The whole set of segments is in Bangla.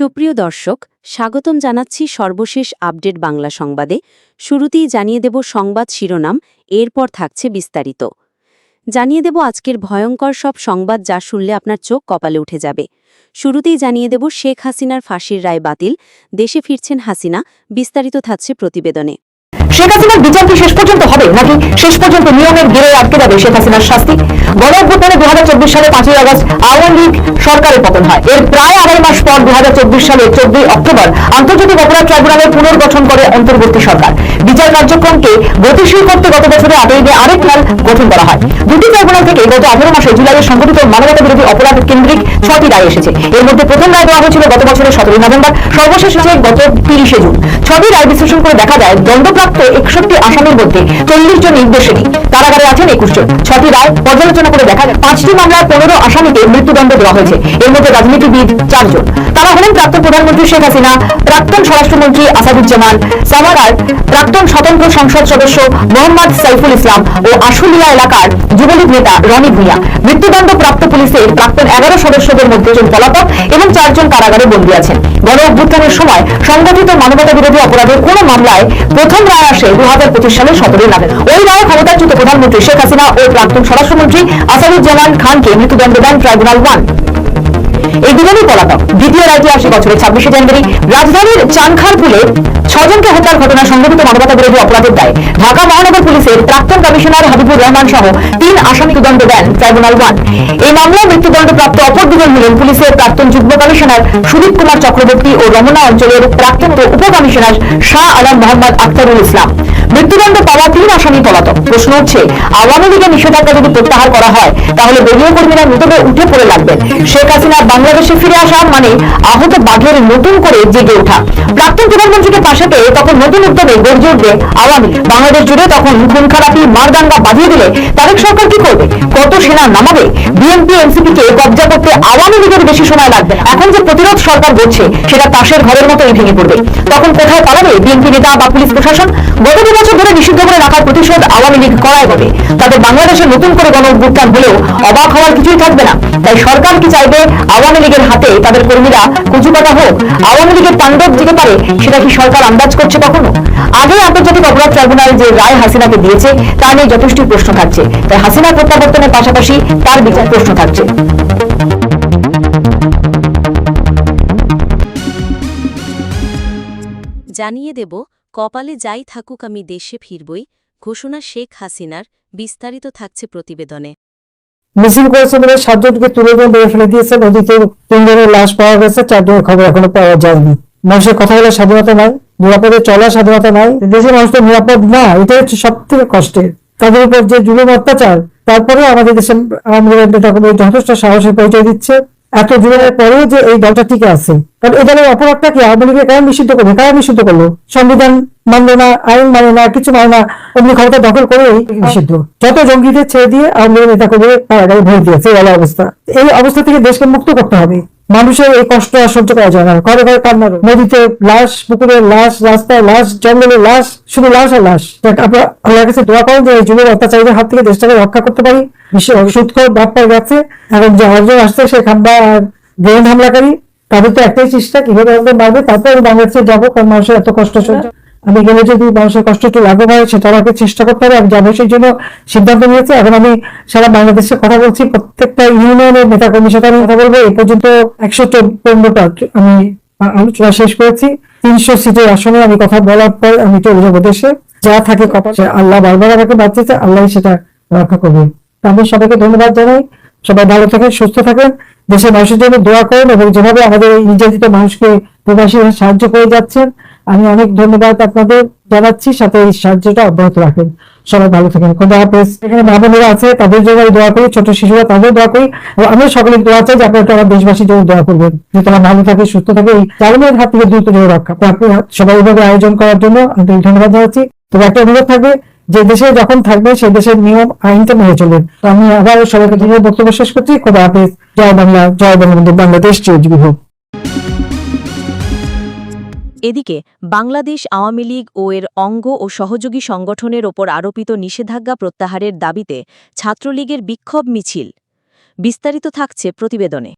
সুপ্রিয় দর্শক, স্বাগতম জানাচ্ছি সর্বশেষ আপডেট বাংলা সংবাদে। শুরুতেই জানিয়ে দেব সংবাদ শিরোনাম, এরপর থাকছে বিস্তারিত। জানিয়ে দেব আজকের ভয়ঙ্কর সব সংবাদ যা শুনলে আপনার চোখ কপালে উঠে যাবে। শুরুতেই জানিয়ে দেব শেখ হাসিনার ফাঁসির রায় বাতিল, দেশে ফিরছেন হাসিনা। বিস্তারিত থাকছে প্রতিবেদনে। শেখ হাসিনার বিচার কি শেষ পর্যন্ত হবে নাকি শেষ পর্যন্ত নিয়মের গেড়ে আটকে যাবে শেখ হাসিনার শাস্তি? গণ অভ্যুত্থানে 2024 সালে 5ই আগস্ট আওয়ামী লীগ সরকারের পতন হয়। এর প্রায় আড়াই মাস পর 2024 সালে 14 অক্টোবর আন্তর্জাতিক অপরাধ ট্রাইব্যুনালের পুনর্গঠন করে অন্তর্বর্তী সরকার। বিচার কার্যক্রমকে গতিশীল করতে গত বছরে 8ই মে আরেক ট্রাইব্যুনাল গঠন করা হয়। দুটি ট্রাইব্যুনাল থেকে গত 18 মাসে জুলাইয়ে সংঘটিত মানবতা বিরোধী অপরাধ কেন্দ্রিক 6টি রায় এসেছে। এর মধ্যে প্রথম রায় দেওয়া হয়েছিল গত বছরের 17 নভেম্বর, সর্বশেষ হয়েছে গত 30 জুন। 6টি রায় বিশ্লেষণ করে দেখা যায় দণ্ডপ্রাপ্ত 61 আসামির মধ্যে 40 জন নির্দোষী, কারাগারে আছেন 21 জন। 6টি রায় পর্যালোচনা করে দেখা যায় 5টি মামলায় 15 আসামিকে মৃত্যুদণ্ড দেওয়া হয়েছে। এর মধ্যে রাজনীতিবিদ 4 জন। তারা হলেন প্রাক্তন প্রধানমন্ত্রী শেখ হাসিনা, প্রাক্তন স্বরাষ্ট্রমন্ত্রী আসাদুজ্জামান সামারার, প্রাক্তন স্বতন্ত্র সংসদ সদস্য মোহাম্মদ সাইফুল ইসলাম ও আশুলিয়া এলাকার যুবলীগ নেতা রনি ভূঁইয়া। মৃত্যুদণ্ড প্রাপ্ত পুলিশের প্রাক্তন 11 সদস্যদের মধ্যে 2 জন পলাতক এবং 4 জন কারাগারে বন্দী আছেন। গণ অভ্যুত্থানের সময় সংগঠিত মানবতা বিরোধী অপরাধের কোন মামলায় প্রথম রায় আসে 2025 সালের 17 নভেম্বর। ওই রায়ে ক্ষমতাচ্যুত প্রধানমন্ত্রী শেখ হাসিনা ও প্রাক্তন স্বরাষ্ট্রমন্ত্রী আসাদুজ্জামান খানকে মৃত্যুদণ্ড দেন ট্রাইব্যুনাল 1। এই দুজনই পলাতক। দ্বিতীয় রায়টি আসে বছরের 26 জানুয়ারি রাজধানীর চানখারপুলে 6 জনকে হত্যার ঘটনা সংঘটিত মানবতা বিরোধী অপরাধের দায় ঢাকা মহানগর পুলিশের প্রাক্তন কমিশনার হাবিবুর রহমান সহ 3 আসামি মৃত্যুদণ্ড দেন ট্রাইব্যুনাল 1। এই মামলায় মৃত্যুদণ্ডপ্রাপ্ত অপর দুজন হলেন পুলিশের প্রাক্তন যুগ্ম কমিশনার সুদীপ কুমার চক্রবর্তী ও রমনা অঞ্চলের প্রাক্তন উপ কমিশনার শাহ আলম মোহাম্মদ আখতারুল ইসলাম। মৃত্যুদণ্ড পাওয়া 3 আসামি পলাতক। প্রশ্ন উঠছে, আওয়ামী লীগের নিষেধাজ্ঞা যদি প্রত্যাহার করা হয় তাহলে দলীয় কর্মীরা নতুন উঠে পড়ে লাগবেন। শেখ হাসিনা বাংলাদেশে ফিরে আসা মানে আহত বাঘের নতুন করে জেগে ওঠা। প্রাক্তন প্রধানমন্ত্রীকে পাশে পেয়ে তখন নতুন উদ্যোগে গর্জে উঠবে আওয়ামী লীগ। বাংলাদেশ জুড়ে তখন খুন খারাপি মারদাঙ্গা বাঁধিয়ে দিলে তারেক সরকার কি করবে? কত সেনা নামাবে? বিএনপি এনসিপি কে কবজা করতে আওয়ামী লীগের বেশি সময় লাগবে না। এখন যে প্রতিরোধ সরকার করছে সেটা তাসের ঘরের মতোই ভেঙে পড়বে। তখন কোথায় পালাবে বিএনপি নেতা বা পুলিশ প্রশাসন? গত 2 বছর ধরে নিষিদ্ধ করে রাখার প্রতিশোধ আওয়ামী লীগ করায় বলে তাদের বাংলাদেশে নতুন করে গণ অভ্যুত্থান হলেও অবাক হওয়ার কিছুই থাকবে না। তাই সরকার কি চাইবে আওয়ামী লীগের হাতে তাদের কর্মীরা কুচুকাটা হোক? আওয়ামী লীগের তাণ্ডব যেতে পারে সেটা কি সরকার আন্দাজ করছে কখনো? আগে আন্তর্জাতিক অপরাধ ট্রাইব্যুনাল যে রায় হাসিনাকে দিয়েছে তা নিয়ে যথেষ্ট প্রশ্ন থাকছে। তাই হাসিনার প্রত্যাবর্তনের পাশাপাশি তার বিচার প্রশ্ন থাকছে। জানিয়ে দেব কপালে যাই থাকুক আমি দেশে ফিরবই, ঘোষণা শেখ হাসিনার। বিস্তারিত থাকছে প্রতিবেদনে। মিছিল করেছে বলে 7 জনকে তুলে নিয়ে মেরে ফেলে দিয়েছে। নদীতে 3 জনের লাশ পাওয়া গেছে, 4 জনের খবর এখনো পাওয়া যায়নি। মানুষের কথা বলার স্বাধীনতা নাই, নিরাপদে চলার স্বাধীনতা নাই। দেশের মানুষ তো নিরাপদ না, এটাই হচ্ছে সব থেকে কষ্টের। তাদের উপর যে জুলুম অত্যাচার, তারপরে আমাদের দেশের আওয়ামী লীগের নেতাকর্মী যথেষ্ট সাহসের পরিচয় দিচ্ছে। এত জুলুমের পরেও যে এই দলটা টিকে আছে, কারণ এই দলের অপরাধটা কি? আওয়ামী লীগকে কারা নিষিদ্ধ করবে? কারা নিষিদ্ধ করলো? সংবিধান মানলো না, আইন মানে না, কিছু মানে না, অমনি ক্ষমতা দখল করে নিষিদ্ধ। যত জঙ্গিদের ছেড়ে দিয়ে আওয়ামী লীগের নেতাকর্মী কারাগারে ভরে দিয়েছে। এই অবস্থা, এই অবস্থা থেকে দেশকে মুক্ত করতে হবে। মানুষের এই কষ্ট আর সহ্য করা যায় না। ঘরে ঘরে কান্নার, নদীতে লাশ, পুকুরে লাশ, রাস্তায় লাশ, জঙ্গলে লাশ, শুধু লাশ আর লাশ। আপনারা আল্লাহর কাছে দোয়া করেন যে এই যুগের অত্যাচারীদের হাত থেকে দেশটাকে রক্ষা করতে পারি। বিশ্বের সুদখোর বাপ্পার গেছে, এখন যে অর্জন আসছে সে খাম্বা আর ব্রেন হামলাকারী, তাদের তো একটাই চেষ্টা কিভাবে আমাদের মারবে। তারপর বাংলাদেশে যাবো, কারণ মানুষের এত কষ্ট সহ্য। আমি গেলে যদি মানুষের কষ্ট একটু লাঘব হয় সেটা আমাকে চেষ্টা করতে হবে। আমি যাবো, সেই জন্য সিদ্ধান্ত নিয়েছি। এখন আমি সারা বাংলাদেশে কথা বলছি, প্রত্যেকটা ইউনিয়নের নেতাকর্মীর সাথে আমি কথা বলবো। এই পর্যন্ত 154টা আমি আলোচনা শেষ করেছি। 300 সিটের আসনে আমি কথা বলার পর আমি চলে যাবো দেশে। যা থাকে কপাল, আল্লাহ বারবার আমাকে বাঁচিয়েছে, আল্লাহ সেটা রক্ষা করবে। আমি সবাইকে ধন্যবাদ জানাই। সবাই ভালো থাকেন, সুস্থ থাকেন, দেশের মানুষের জন্য দোয়া করেন এবং যেভাবে আমাদের এই নির্যাতিত মানুষকে প্রবাসীরা সাহায্য করে যাচ্ছেন, আমি অনেক ধন্যবাদ আপনাদের জানাচ্ছি। সাথে এই সাহায্যটা অব্যাহত রাখেন। সবাই ভালো থাকেন, খোদা হাফেজ। এখানে মা বোনেরা আছে, তাদের জন্য দোয়া করি, ছোট শিশুরা তাদের দোয়া করি। আমি সকলের দোয়া চাই যে আপনারা আমার দেশবাসীর জন্য দোয়া করবেন, যে তারা ভালো থাকে, সুস্থ থাকে, এই জালিমের হাত থেকে দ্রুত রক্ষা। সবাই এইভাবে আয়োজন করার জন্য আমি ধন্যবাদ জানাচ্ছি। তবে একটা অনুরোধ থাকবে, যে দেশে যখন থাকবে সেই দেশের নিয়ম আইনটা মেনে চলবেন। আমি আবার সবাইকে ধন্যবাদ বক্তব্য শেষ করছি। খোদা হাফেজ। জয় বাংলা, জয় বঙ্গবন্ধু, বাংলাদেশ চিরজীবী হোক। এদিকে বাংলাদেশ আওয়ামী লীগ ও এর অঙ্গ ও সহযোগী সংগঠনের ওপর আরোপিত নিষেধাজ্ঞা প্রত্যাহারের দাবিতে ছাত্রলীগের বিক্ষোভ মিছিল। বিস্তারিত থাকছে প্রতিবেদনে।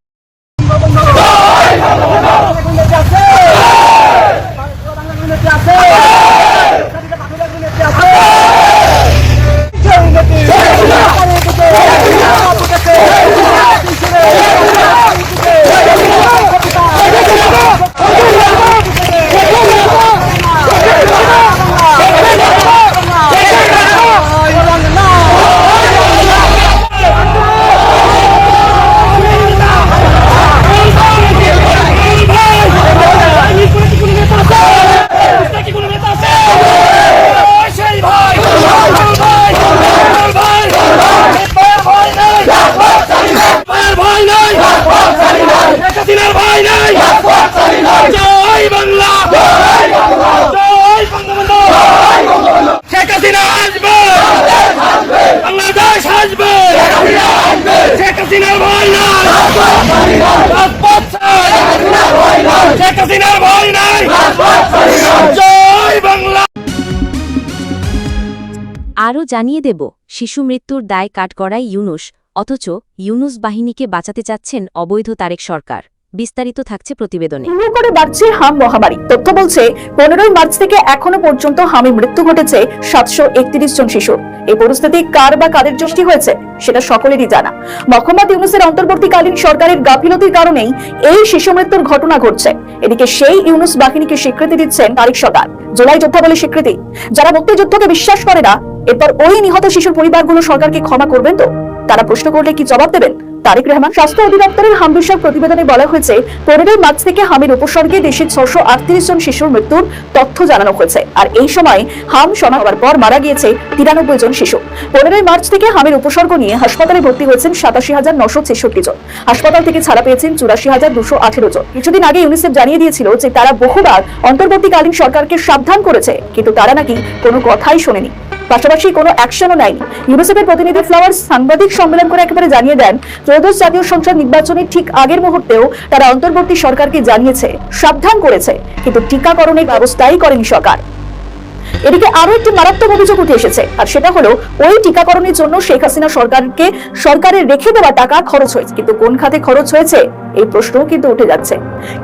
আরও জানিয়ে দেব শিশু মৃত্যুর দায় কাঠগড়ায় ইউনূস, অথচ ইউনূস বাহিনীকে বাঁচাতে চাচ্ছেন অবৈধ তারেক সরকার। বিস্তারিত থাকছে প্রতিবেদনে। শুরু করে বাড়ছে হাম মহামারী। তথ্য বলছে 15 মার্চ থেকে এখনো পর্যন্ত হামে মৃত্যু ঘটেছে 731 জন শিশুর। এই পরিস্থিতি কার বা কাদের সৃষ্টি হয়েছে সেটা সকলেরই জানা। মোহাম্মদ ইউনূসের অন্তর্বর্তীকালীন সরকারের গাফিলতির কারণেই এই শিশু মৃত্যুর ঘটনা ঘটছে। এদিকে সেই ইউনূস বাহিনীকে স্বীকৃতি দিচ্ছেন তারেক সরকার। জুলাই যোদ্ধা বলে স্বীকৃতি। যারা মুক্তিযুদ্ধকে বিশ্বাস করে না, এরপর ওই নিহত শিশুর পরিবারগুলো সরকারকে ক্ষমা করবেন তো? তারা প্রশ্ন করলে কি জবাব দেবেন তারেক রহমান? স্বাস্থ্য অধিদপ্তরের হাম বিষয়ক প্রতিবেদনে বলা হয়েছে 15 মার্চ থেকে হামের উপসর্গে দেশে 638 জন শিশুর মৃত্যুর তথ্য জানানো হয়েছে। আর এই সময় হাম শনাক্ত হওয়ার পর মারা গিয়েছে 93 জন শিশু। 15 মার্চ থেকে হামের উপসর্গ নিয়ে হাসপাতালে ভর্তি হয়েছেন 87,966 জন। হাসপাতাল থেকে ছাড়া পেয়েছেন 84,218 জন। কিছুদিন আগে ইউনিসেফ জানিয়ে দিয়েছিল যে তারা বহুবার অন্তর্বর্তীকালীন সরকারকে সাবধান করেছে, কিন্তু তারা নাকি কোনো কথাই শোনেনি, পাশাপাশি কোনো অ্যাকশনও নেয়নি। ইউনিসেফের প্রতিনিধি ফ্লাওয়ার্স সাংবাদিক সম্মেলন করে একেবারে জানিয়ে দেন, ত্রয়োদশ জাতীয় সংসদ নির্বাচনের ঠিক আগের মুহূর্তেও তারা অন্তর্বর্তী সরকারকে জানিয়েছে, সাবধান করেছে, কিন্তু টিকাকরণের ব্যবস্থাই করেনি সরকার। এদিকে আরো একটি মারাত্মক অভিযোগ উঠে এসেছে, আর সেটা হলো ওই টিকাকরণের জন্য শেখ হাসিনা সরকারের রেখে দেওয়া টাকা খরচ হয়েছে, কিন্তু কোন খাতে খরচ হয়েছে এই প্রশ্নও কিন্তু উঠে যাচ্ছে।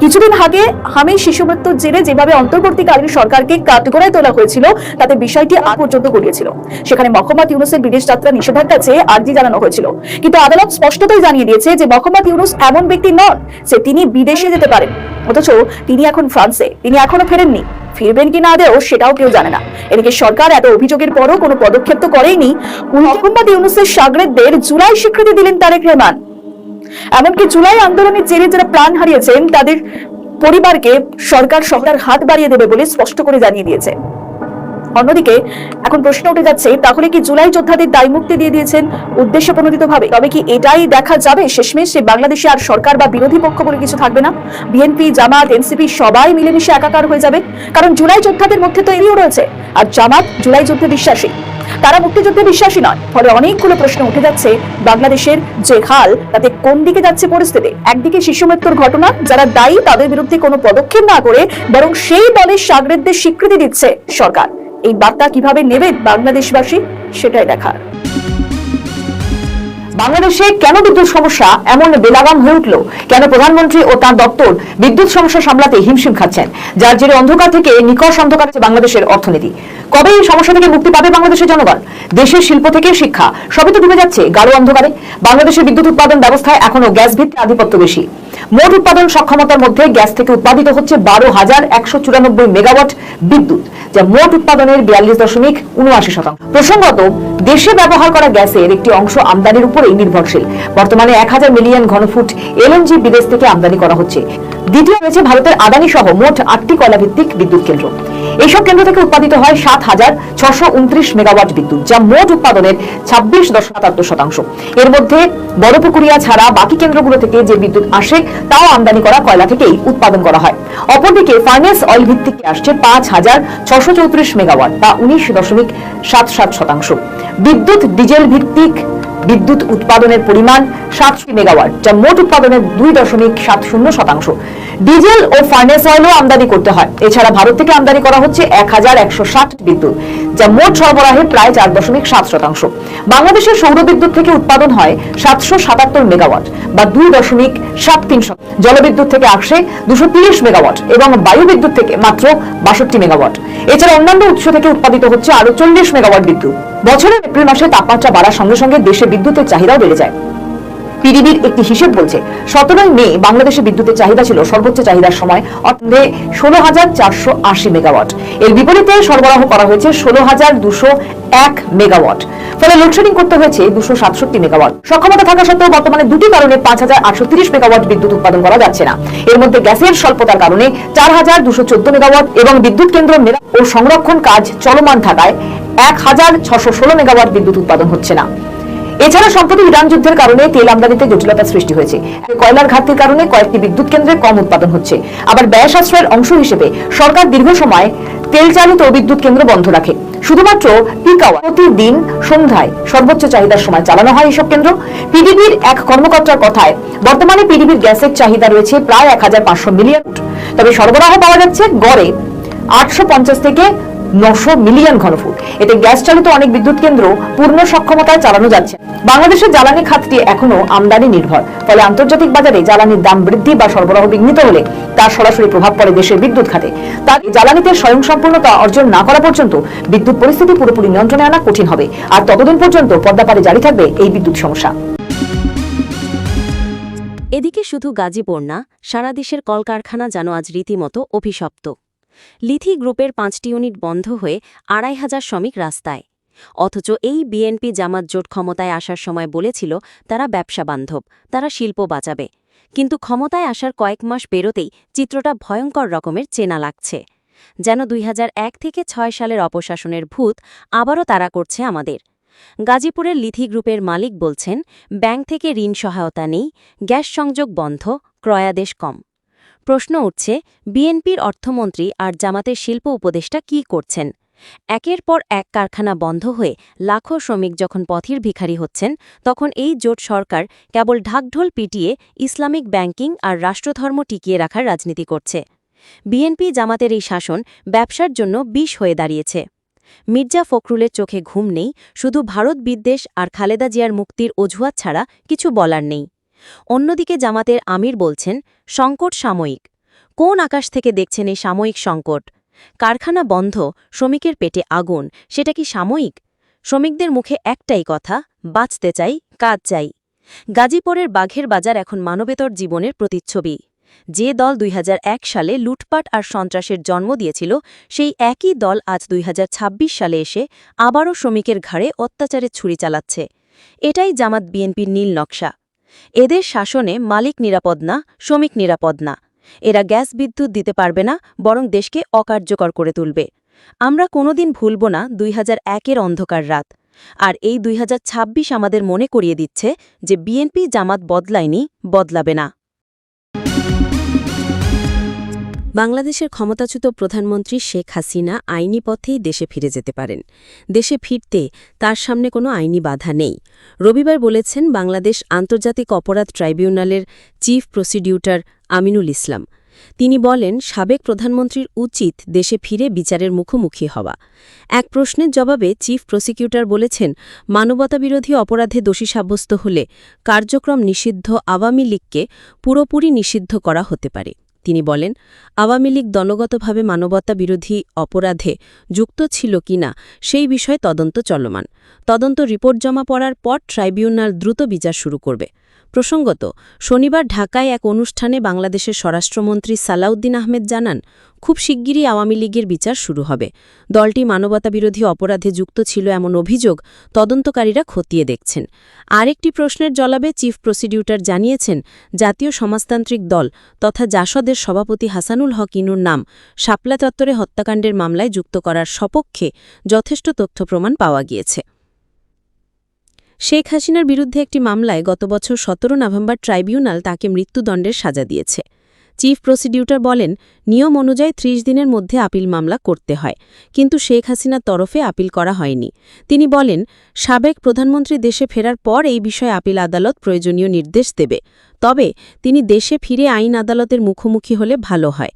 কিছুদিন আগে হামে শিশু মৃত্যুর জেরে যেভাবে অন্তর্বর্তীকালীন সরকারকে কাঠগড়ায় তোলা হয়েছিল, তাতে বিষয়টি আজ পর্যন্ত গড়িয়েছিল। সেখানে মোহাম্মদ ইউনূসের বিদেশ যাত্রা নিষেধাজ্ঞা চেয়ে আর্জি জানানো হয়েছিল, কিন্তু আদালত স্পষ্টতই জানিয়ে দিয়েছে যে মোহাম্মদ ইউনূস এমন ব্যক্তি নন যে তিনি বিদেশে যেতে পারেন, অথচ তিনি এখন ফ্রান্সে। তিনি এখনো ফেরেননি, ফিরবেন কি না আদেও সেটাও কেউ জানে না। এদিকে সরকার এত অভিযোগের পরও কোনো পদক্ষেপ তো করেইনি। মোহাম্মদ ইউনূসের শাগরেদদের জুলাই স্বীকৃতি দিলেন তারেক রহমান। এমনকি জুলাই আন্দোলনের জেরে যারা প্রাণ হারিয়েছেন তাদের পরিবারকে সরকার হাত বাড়িয়ে দেবে বলে স্পষ্ট করে জানিয়ে দিয়েছে। অন্যদিকে এখন প্রশ্ন উঠে যাচ্ছে, তাহলে কি জুলাই যোদ্ধাদের দায় মুক্তি দিয়ে দিয়েছেন উদ্দেশ্য প্রণোদিত ভাবে? তবে কি এটাই দেখা যাবে শেষমেশ যে বাংলাদেশে আর সরকার বা বিরোধী পক্ষ বলে কিছু থাকবে না? বিএনপি, জামাত, এনসিপি সবাই মিলেমিশে একাকার হয়ে যাবে? কারণ জুলাই যোদ্ধাদের মধ্যে তো এরিও রয়েছে, আর জামাত জুলাই যুদ্ধে বিশ্বাসী, তারা মুক্তিযুদ্ধে বিশ্বাসী নয়। ফলে অনেকগুলো প্রশ্ন উঠে যাচ্ছে, বাংলাদেশের যে হাল তাতে কোন দিকে যাচ্ছে পরিস্থিতি? একদিকে শিশু মৃত্যুর ঘটনা, যারা দায়ী তাদের বিরুদ্ধে কোনো পদক্ষেপ না করে বরং সেই বলে শাগরেদদের স্বীকৃতি দিচ্ছে সরকার। এই বার্তা কিভাবে নেবে বাংলাদেশবাসী, সেটাই দেখার। বাংলাদেশে কেন বিদ্যুৎ সমস্যা এমন বেলাগাম হয়ে উঠল? কেন প্রধানমন্ত্রী ও তার দপ্তর বিদ্যুৎ সমস্যা সামলাতে হিমশিম খাচ্ছেন, যার জেরে অন্ধকার থেকে নিকষ অন্ধকার বাংলাদেশের অর্থনীতি? কবে এই সমস্যা থেকে মুক্তি পাবে বাংলাদেশের জনগণ? দেশের শিল্প থেকে শিক্ষা সবই তো ডুবে যাচ্ছে গাঢ় অন্ধকারে। বাংলাদেশের বিদ্যুৎ উৎপাদন ব্যবস্থায় এখনো গ্যাস ভিত্তিক আধিপত্য বেশি। মোট উৎপাদন সক্ষমতার মধ্যে গ্যাস থেকে উৎপাদিত হচ্ছে 12,194 মেগাওয়াট বিদ্যুৎ, যা মোট উৎপাদনের 42.79%। প্রসঙ্গত, দেশে ব্যবহার করা গ্যাসের একটি অংশ আমদানির উপরেই নির্ভরশীল। বর্তমানে 1000 মিলিয়ন ঘনফুট এলএনজি বিদেশ থেকে আমদানি করা হচ্ছে। দ্বিতীয় রয়েছে ভারতের আদানি সহ মোট 8টি কয়লা ভিত্তিক বিদ্যুৎ কেন্দ্র। এইসব কেন্দ্র থেকে উৎপাদিত হয় 7,629 মেগাওয়াট বিদ্যুৎ, যা মোট উৎপাদনের 26.77%। এর মধ্যে বড়পুকুরিয়া ছাড়া বাকি কেন্দ্রগুলো থেকে যে বিদ্যুৎ আসে তাও আমদানি করা কয়লা থেকেই উৎপাদন করা হয়। অপরদিকে ফার্নেস অয়েল ভিত্তিক আসছে 5,634 মেগাওয়াট, বা 19.77%। বিদ্যুৎ ডিজেল ভিত্তিক বিদ্যুৎ উৎপাদনের পরিমাণ 700 মেগাওয়াট, যা মোট উৎপাদনের 2.70%। ডিজেল ও ফার্নেস অয়েলও আমদানি করতে হয়। এছাড়া ভারত থেকে আমদানি করা হচ্ছে 1160 বিদ্যুৎ, যা মোট সরবরাহের প্রায় 4.7%। বাংলাদেশের সৌর বিদ্যুৎ থেকে উৎপাদন হয় 777 মেগাওয়াট বা 2.73%। জলবিদ্যুৎ থেকে আসে 230 মেগাওয়াট এবং বায়ু বিদ্যুৎ থেকে মাত্র 62 মেগাওয়াট। এছাড়া অন্যান্য উৎস থেকে উৎপাদিত হচ্ছে আরো 40 মেগাওয়াট বিদ্যুৎ। বছরের এপ্রিল মাসে তাপমাত্রা বাড়ার সঙ্গে সঙ্গে দেশে বিদ্যুতের চাহিদাও বেড়ে যায়। পিডিবির একটি হিসেব বলছে 17 মে বাংলাদেশে বিদ্যুতের চাহিদা ছিল সর্বোচ্চ চাহিদার সময় 16,480 মেগাওয়াট। এর বিপরীতে সরবরাহ করা হয়েছে 16,201 মেগাওয়াট। ফলে লোডশেডিং করতে হয়েছে 267 মেগাওয়াট। সক্ষমতা থাকা সত্ত্বেও বর্তমানে দুটি কারণে 5,830 মেগাওয়াট বিদ্যুৎ উৎপাদন করা যাচ্ছে না। এর মধ্যে গ্যাসের স্বল্পতার কারণে 4,214 মেগাওয়াট এবং বিদ্যুৎ কেন্দ্র ও সংরক্ষণ কাজ চলমান থাকায় 1,616 মেগাওয়াট বিদ্যুৎ উৎপাদন হচ্ছে না। এছাড়া সম্প্রতি ইরান যুদ্ধের কারণে তেল আমদানিতে জটিলতার সৃষ্টি হয়েছে। কয়লার ঘাটতির কারণে কয়েকটি বিদ্যুৎ কেন্দ্রে কম উৎপাদন হচ্ছে। আবার ব্যয় সাশ্রয়ের অংশ হিসেবে সরকার দীর্ঘ সময় তেল চালিত বিদ্যুৎ কেন্দ্র বন্ধ রাখে। শুধুমাত্র পিক আওয়ার প্রতিদিন সন্ধ্যায় সর্বোচ্চ চাহিদার সময় চালানো হয় এসব কেন্দ্র। পিডিবির এক কর্মকর্তার কথায় বর্তমানে পিডিবির গ্যাসের চাহিদা রয়েছে প্রায় 1,500 মিলিয়ন, তবে সরবরাহ পাওয়া যাচ্ছে গড়ে 850 থেকে 900 মিলিয়ন ঘনফুট। এতে গ্যাস চালিত অনেক বিদ্যুৎ কেন্দ্র পূর্ণ সক্ষমতায় চালানো যাচ্ছে। বাংলাদেশের জ্বালানি খাতটি এখনো আমদানি নির্ভর, ফলে আন্তর্জাতিক বাজারে জ্বালানির দাম বৃদ্ধি বা সরবরাহ বিঘ্নিত হলে তার সরাসরি প্রভাব পড়ে দেশের বিদ্যুৎ খাতে। তার জ্বালানিতে স্বয়ংসম্পূর্ণতা অর্জন না করা পর্যন্ত বিদ্যুৎ পরিস্থিতি পুরোপুরি নিয়ন্ত্রণে আনা কঠিন হবে, আর ততদিন পর্যন্ত পর্দাপারে জারি থাকবে এই বিদ্যুৎ সমস্যা। এদিকে শুধু গাজীপুর না, সারা দেশের কলকারখানা যেন আজ রীতিমতো অভিশপ্ত। লিথি গ্রুপের 5টি ইউনিট বন্ধ হয়ে 2,500 শ্রমিক রাস্তায়। অথচ এই বিএনপি জামাত জোট ক্ষমতায় আসার সময় বলেছিল তারা ব্যবসা বান্ধব, তারা শিল্প বাঁচাবে। কিন্তু ক্ষমতায় আসার কয়েক মাস পেরোতেই চিত্রটা ভয়ঙ্কর রকমের চেনা লাগছে। যেন 2001 থেকে 6 সালের অপশাসনের ভূত আবারও তাড়া করছে আমাদের। গাজীপুরের লিথি গ্রুপের মালিক বলছেন, ব্যাংক থেকে ঋণ সহায়তা নেই, গ্যাস সংযোগ বন্ধ, ক্রয়াদেশ কম। প্রশ্ন উঠছে, বিএনপির অর্থমন্ত্রী আর জামাতের শিল্প উপদেষ্টা কী করছেন? একের পর এক কারখানা বন্ধ হয়ে লাখো শ্রমিক যখন পথের ভিখারি হচ্ছেন, তখন এই জোট সরকার কেবল ঢাকঢোল পিটিয়ে ইসলামিক ব্যাংকিং আর রাষ্ট্রধর্ম টিকিয়ে রাখার রাজনীতি করছে। বিএনপি জামাতের এই শাসন ব্যবসার জন্য বিষ হয়ে দাঁড়িয়েছে। মির্জা ফখরুলের চোখে ঘুম নেই, শুধু ভারত বিদ্বেষ আর খালেদা জিয়ার মুক্তির অজুহাত ছাড়া কিছু বলার নেই। অন্যদিকে জামাতের আমির বলছেন, সংকট সাময়িক। কোন আকাশ থেকে দেখছেন এই সাময়িক সংকট? কারখানা বন্ধ, শ্রমিকের পেটে আগুন, সেটা কি সাময়িক? শ্রমিকদের মুখে একটাই কথা, বাঁচতে চাই, কাজ চাই। গাজীপুরের বাঘের বাজার এখন মানবেতর জীবনের প্রতিচ্ছবি। যে দল 2001 সালে লুটপাট আর সন্ত্রাসের জন্ম দিয়েছিল, সেই একই দল আজ 2026 সালে এসে আবারও শ্রমিকের ঘাড়ে অত্যাচারের ছুরি চালাচ্ছে। এটাই জামাত বিএনপির নীল নকশা। এদের শাসনে মালিক নিরাপদ না, শ্রমিক নিরাপদ না। এরা গ্যাস বিদ্যুৎ দিতে পারবে না, বরং দেশকে অকার্যকর করে তুলবে। আমরা কোনোদিন ভুলব না 2001-এর অন্ধকার রাত। আর এই 2026 আমাদের মনে করিয়ে দিচ্ছে যে বিএনপি জামাত বদলায়নি, বদলাবে না। বাংলাদেশের ক্ষমতাচ্যুত প্রধানমন্ত্রী শেখ হাসিনা আইনি পথেই দেশে ফিরে যেতে পারেন। দেশে ফিরতে তার সামনে কোনো আইনি বাধা নেই। রবিবার বলেছেন বাংলাদেশ আন্তর্জাতিক অপরাধ ট্রাইব্যুনালের চিফ প্রসিকিউটর আমিনুল ইসলাম। তিনি বলেন, সাবেক প্রধানমন্ত্রীর উচিত দেশে ফিরে বিচারের মুখোমুখি হওয়া। এক প্রশ্নের জবাবে চিফ প্রসিকিউটর বলেছেন, মানবতাবিরোধী অপরাধে দোষী সাব্যস্ত হলে কার্যক্রম নিষিদ্ধ আওয়ামী লীগকে পুরোপুরি নিষিদ্ধ করা হতে পারে। তিনি বলেন, আওয়ামী লীগ দলগতভাবে মানবতাবিরোধী অপরাধে যুক্ত ছিল কিনা সেই বিষয়ে তদন্ত চলমান। তদন্ত রিপোর্ট জমা পড়ার পর ট্রাইব্যুনাল দ্রুত বিচার শুরু করবে। প্রসঙ্গত, শনিবার ঢাকায় এক অনুষ্ঠানে বাংলাদেশের স্বরাষ্ট্রমন্ত্রী সালাউদ্দিন আহমেদ জানান, খুব শিগগিরই আওয়ামী লীগের বিচার শুরু হবে। দলটি মানবতাবিরোধী অপরাধে যুক্ত ছিল এমন অভিযোগ তদন্তকারীরা খতিয়ে দেখছেন। আরেকটি প্রশ্নের জবাবে চিফ প্রসিকিউটর জানিয়েছেন, জাতীয় সমাজতান্ত্রিক দল তথা জাসদের সভাপতি হাসানুল হক ইনুর নাম শাপলা চত্বরে হত্যাকাণ্ডের মামলায় যুক্ত করার সপক্ষে যথেষ্ট তথ্য প্রমাণ পাওয়া গিয়েছে। শেখ হাসিনার বিরুদ্ধে একটি মামলায় গত বছর 17 নভেম্বর ট্রাইব্যুনাল তাকে মৃত্যুদণ্ডের সাজা দিয়েছে। চিফ প্রসিকিউটর বলেন, নিয়ম অনুযায়ী ৩০ দিনের মধ্যে আপিল মামলা করতে হয়, কিন্তু শেখ হাসিনার তরফে আপিল করা হয়নি। তিনি বলেন, সাবেক প্রধানমন্ত্রী দেশে ফেরার পর এই বিষয়ে আপিল আদালত প্রয়োজনীয় নির্দেশ দেবে। তবে তিনি দেশে ফিরে আইন আদালতের মুখোমুখি হলে ভালো হয়।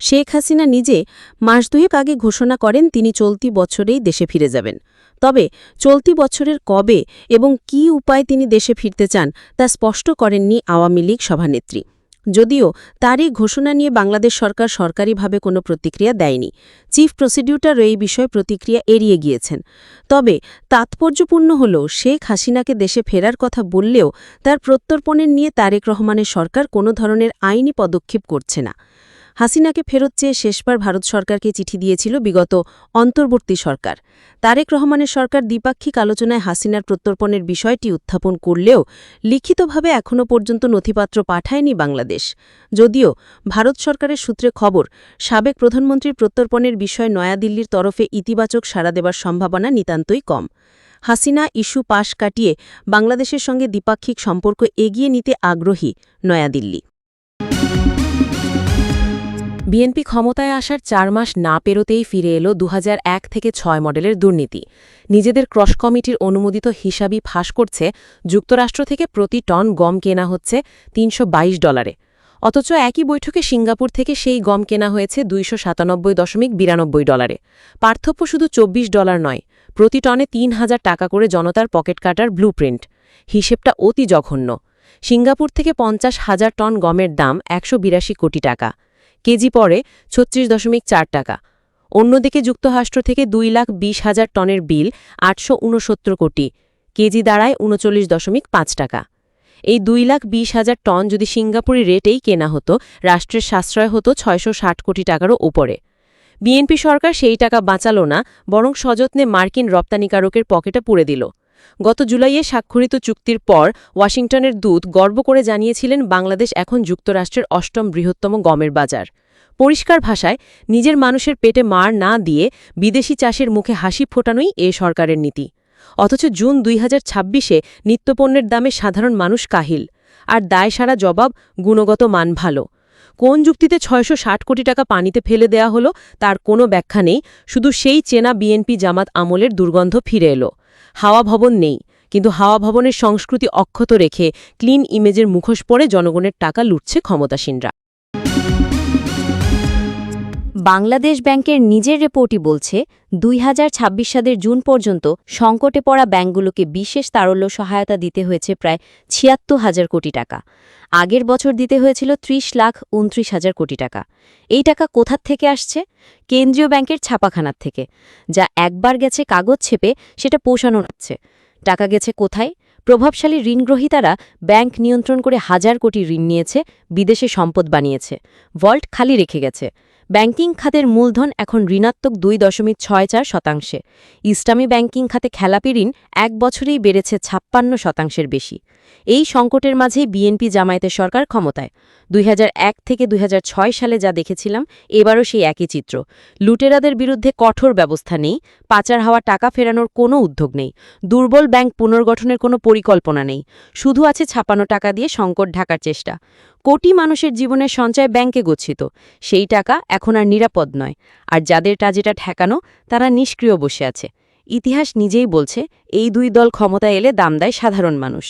শেখ হাসিনা নিজে মাস দুয়েক আগে ঘোষণা করেন তিনি চলতি বছরেই দেশে ফিরে যাবেন। তবে চলতি বছরের কবে এবং কী উপায় তিনি দেশে ফিরতে চান তা স্পষ্ট করেননি আওয়ামী লীগ সভানেত্রী। যদিও তার এই ঘোষণা নিয়ে বাংলাদেশ সরকার সরকারিভাবে কোনো প্রতিক্রিয়া দেয়নি। চিফ প্রসিকিউটর এই বিষয়ে প্রতিক্রিয়া এড়িয়ে গিয়েছেন। তবে তাৎপর্যপূর্ণ হল, শেখ হাসিনাকে দেশে ফেরার কথা বললেও তার প্রত্যর্পণের নিয়ে তারেক রহমানের সরকার কোনো ধরনের আইনি পদক্ষেপ করছে না। হাসিনাকে ফেরত চেয়ে শেষবার ভারত সরকারকে চিঠি দিয়েছিল বিগত অন্তর্বর্তী সরকার। তারেক রহমানের সরকার দ্বিপাক্ষিক আলোচনায় হাসিনার প্রত্যর্পণের বিষয়টি উত্থাপন করলেও লিখিতভাবে এখনও পর্যন্ত নথিপত্র পাঠায়নি বাংলাদেশ। যদিও ভারত সরকারের সূত্রে খবর, সাবেক প্রধানমন্ত্রীর প্রত্যর্পণের বিষয়ে নয়াদিল্লির তরফে ইতিবাচক সাড়া দেবার সম্ভাবনা নিতান্তই কম। হাসিনা ইস্যু পাশ কাটিয়ে বাংলাদেশের সঙ্গে দ্বিপাক্ষিক সম্পর্ক এগিয়ে নিতে আগ্রহী নয়াদিল্লি। বিএনপি ক্ষমতায় আসার ৪ মাস না পেরোতেই ফিরে এলো ২০০১ থেকে ৬ মডেলের দুর্নীতি। নিজেদের ক্রস কমিটির অনুমোদিত হিসাবই ফাঁস করছে, যুক্তরাষ্ট্র থেকে প্রতি টন গম কেনা হচ্ছে $৩২২। অথচ একই বৈঠকে সিঙ্গাপুর থেকে সেই গম কেনা হয়েছে $২৯৭.৯২। পার্থক্য শুধু $২৪ নয়, প্রতি টনে ৩,০০০ টাকা করে জনতার পকেট কাটার ব্লুপ্রিন্ট। হিসেবটা অতি জঘন্য। সিঙ্গাপুর থেকে ৫০,০০০ টন গমের দাম ১৮২ কোটি টাকা, কেজি পড়ে ৩৬.৪ টাকা। অন্যদিকে যুক্তরাষ্ট্র থেকে ২,২০,০০০ টনের বিল ৮৬৯ কোটি, কেজি দাঁড়ায় ৩৯.৫ টাকা। এই ২,২০,০০০ টন যদি সিঙ্গাপুরি রেটেই কেনা হতো, রাষ্ট্রের সাশ্রয় হতো ৬৬০ কোটি টাকারও উপরে। বিএনপি সরকার সেই টাকা বাঁচালো না, বরং সযত্নে মার্কিন রপ্তানিকারকের পকেটে পুরে দিল। গত জুলাইয়ে স্বাক্ষরিত চুক্তির পর ওয়াশিংটনের দূত গর্ব করে জানিয়েছিলেন, বাংলাদেশ এখন যুক্তরাষ্ট্রের ৮ম বৃহত্তম গমের বাজার। পরিষ্কার ভাষায়, নিজের মানুষের পেটে মার না দিয়ে বিদেশি চাষের মুখে হাসি ফোটানোই এ সরকারের নীতি। অথচ জুন ২০২৬-এ নিত্যপণ্যের দামে সাধারণ মানুষ কাহিল, আর দায়সারা জবাব গুণগত মান ভালো। কোন যুক্তিতে ৬৬০ কোটি টাকা পানিতে ফেলে দেয়া হলো তার কোনো ব্যাখ্যা নেই, শুধু সেই চেনা বিএনপি জামাত আমলের দুর্গন্ধ ফিরে এলো। হাওয়া ভবন নেই, কিন্তু হাওয়া ভবনের সংস্কৃতি অক্ষত রেখে ক্লিন ইমেজের মুখোশ পরে জনগণের টাকা লুটছে ক্ষমতাসীনরা। বাংলাদেশ ব্যাংকের নিজের রিপোর্টই বলছে, ২০২৬ সালের জুন পর্যন্ত সংকটে পড়া ব্যাংকগুলোকে বিশেষ তারল্য সহায়তা দিতে হয়েছে প্রায় ৭৬,০০০ কোটি টাকা। আগের বছর দিতে হয়েছিল ৩০,২৯,০০০ কোটি টাকা। এই টাকা কোথার থেকে আসছে? কেন্দ্রীয় ব্যাংকের ছাপাখানার থেকে, যা একবার গেছে কাগজ ছেপে সেটা পোষানো হচ্ছে। টাকা গেছে কোথায়? প্রভাবশালী ঋণগ্রহীতারা ব্যাংক নিয়ন্ত্রণ করে হাজার কোটি ঋণ নিয়েছে, বিদেশে সম্পদ বানিয়েছে, ভল্ট খালি রেখে গেছে। ব্যাংকিং খাতের মূলধন এখন ঋণাত্মক ২.৬৪%। ইসলামী ব্যাংকিং খাতে খেলাপি ঋণ এক বছরেই বেড়েছে ৫৬% বেশি। এই সংকটের মাঝেই বিএনপি জামায়াতের সরকার ক্ষমতায়। ২০০১ থেকে ২০০৬ সালে যা দেখেছিলাম, এবারও সেই একই চিত্র। লুটেরাদের বিরুদ্ধে কঠোর ব্যবস্থা নেই, পাচার হওয়া টাকা ফেরানোর কোনো উদ্যোগ নেই, দুর্বল ব্যাংক পুনর্গঠনের কোনো পরিকল্পনা নেই, শুধু আছে ছাপানো টাকা দিয়ে সংকট ঢাকার চেষ্টা। কোটি মানুষের জীবনের সঞ্চয় ব্যাংকে গচ্ছিত, সেই টাকা এখন আর নিরাপদ নয়, আর যাদের যেটা ঠেকানো তারা নিষ্ক্রিয় বসে আছে। ইতিহাস নিজেই বলছে, এই দুই দল ক্ষমতায় এলে দাম দেয় সাধারণ মানুষ।